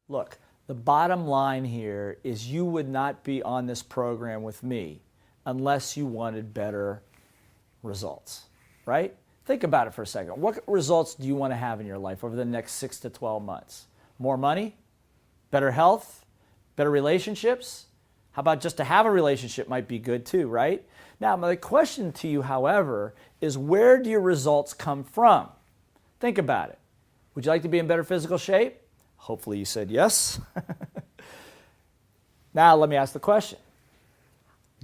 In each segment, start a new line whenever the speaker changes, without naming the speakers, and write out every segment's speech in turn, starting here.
Look, the bottom line here is you would not be on this program with me unless you wanted better results, right? Think about it for a second. What results do you want to have in your life over the next 6 to 12 months? More money? Better health? Better relationships? How about just to have a relationship might be good too, right? Now, my question to you, however, is where do your results come from? Think about it. Would you like to be in better physical shape? Hopefully you said yes. Now let me ask the question.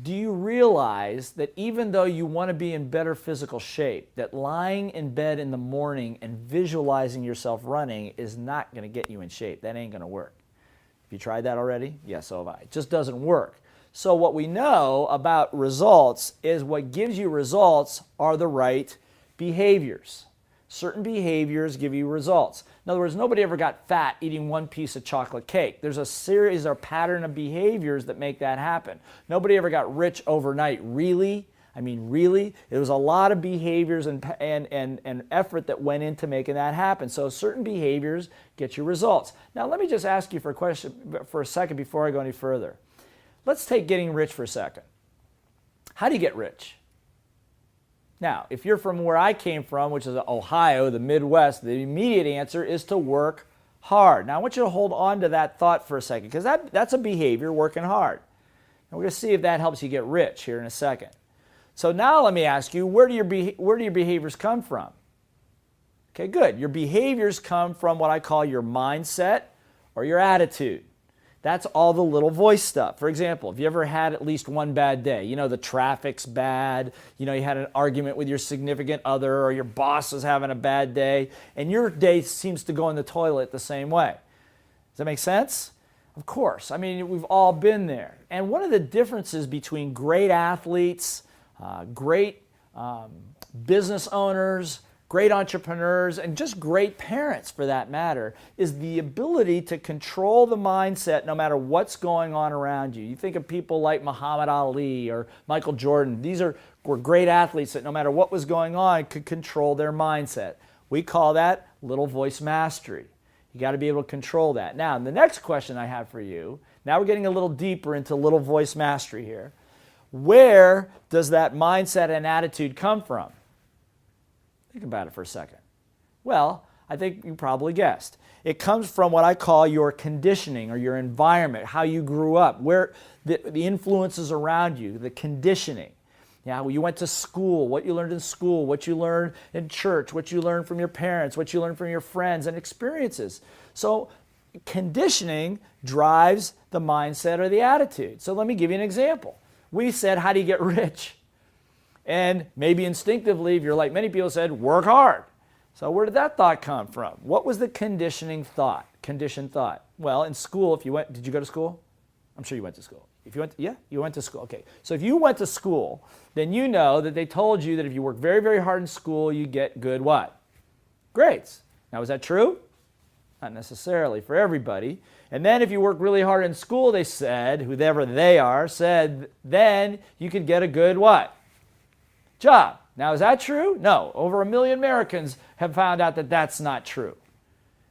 Do you realize that even though you want to be in better physical shape, that lying in bed in the morning and visualizing yourself running is not going to get you in shape? That ain't going to work. Have you tried that already? Yes, so have I. It just doesn't work. So what we know about results is what gives you results are the right behaviors. Certain behaviors give you results. In other words, nobody ever got fat eating one piece of chocolate cake. There's a series or pattern of behaviors that make that happen. Nobody ever got rich overnight. Really? I mean, really? It was a lot of behaviors and effort that went into making that happen. So certain behaviors get you results. Now, let me just ask you for a second before I go any further. Let's take getting rich for a second. How do you get rich? Now, if you're from where I came from, which is Ohio, the Midwest, the immediate answer is to work hard. Now, I want you to hold on to that thought for a second because that's a behavior, working hard. And we're going to see if that helps you get rich here in a second. So now let me ask you, where do your behaviors come from? Okay, good. Your behaviors come from what I call your mindset or your attitude. That's all the little voice stuff. For example, if you ever had at least one bad day, you know, the traffic's bad, you know, you had an argument with your significant other or your boss is having a bad day, and your day seems to go in the toilet the same way. Does that make sense? Of course. I mean, we've all been there. And one of the differences between great athletes, great business owners, great entrepreneurs, and just great parents for that matter, is the ability to control the mindset no matter what's going on around you. You think of people like Muhammad Ali or Michael Jordan. These were great athletes that no matter what was going on could control their mindset. We call that little voice mastery. You got to be able to control that. Now, the next question I have for you, now we're getting a little deeper into little voice mastery here. Where does that mindset and attitude come from? Think about it for a second. Well, I think you probably guessed. It comes from what I call your conditioning or your environment, how you grew up, where the influences around you, the conditioning. Yeah, you went to school, what you learned in school, what you learned in church, what you learned from your parents, what you learned from your friends and experiences. So conditioning drives the mindset or the attitude. So let me give you an example. We said, how do you get rich? And maybe instinctively, if you're like many people said, work hard. So where did that thought come from? What was the conditioned thought? Well, in school, did you go to school? I'm sure you went to school. You went to school. Okay. So if you went to school, then you know that they told you that if you work very, very hard in school, you get good what? Grades. Now, is that true? Not necessarily for everybody. And then if you work really hard in school, they said, whoever they are, said, then you could get a good what? Job. Now, is that true? No. Over 1 million Americans have found out that that's not true.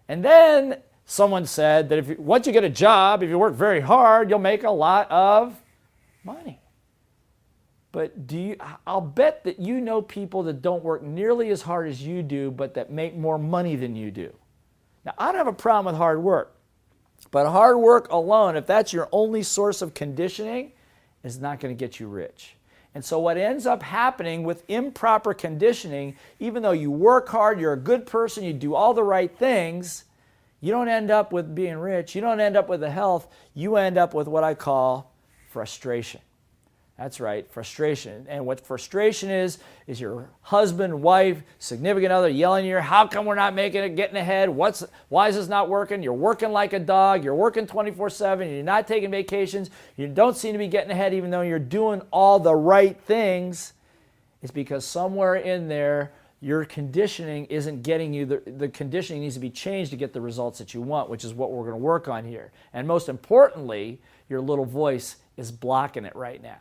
And then someone said that once you get a job, if you work very hard, you'll make a lot of money. But I'll bet that you know people that don't work nearly as hard as you do, but that make more money than you do. Now, I don't have a problem with hard work. But hard work alone, if that's your only source of conditioning, is not going to get you rich. And so what ends up happening with improper conditioning, even though you work hard, you're a good person, you do all the right things, you don't end up with being rich, you don't end up with the health, you end up with what I call frustration. That's right, frustration. And what frustration is your husband, wife, significant other yelling at you, how come we're not making it, getting ahead? Why is this not working? You're working like a dog, you're working 24/7, you're not taking vacations, you don't seem to be getting ahead even though you're doing all the right things. It's because somewhere in there, your conditioning isn't getting you, the conditioning needs to be changed to get the results that you want, which is what we're going to work on here. And most importantly, your little voice is blocking it right now.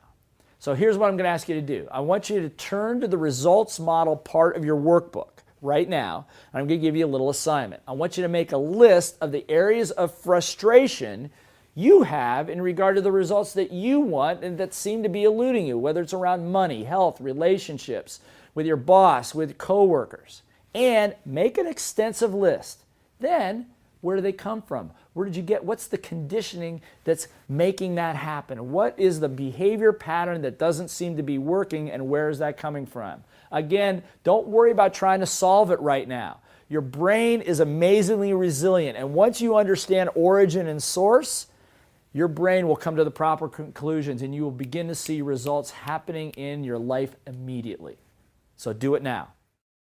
So here's what I'm going to ask you to do. I want you to turn to the results model part of your workbook. right now. I'm going to give you a little assignment. I want you to make a list of the areas of frustration you have in regard to the results that you want and that seem to be eluding you, whether it's around money, health, relationships, with your boss, with coworkers. And make an extensive list. Then, where do they come from? Where did you get, what's the conditioning that's making that happen? What is the behavior pattern that doesn't seem to be working, and where is that coming from? Again, don't worry about trying to solve it right now. Your brain is amazingly resilient, and once you understand origin and source, your brain will come to the proper conclusions and you will begin to see results happening in your life immediately. So do it now.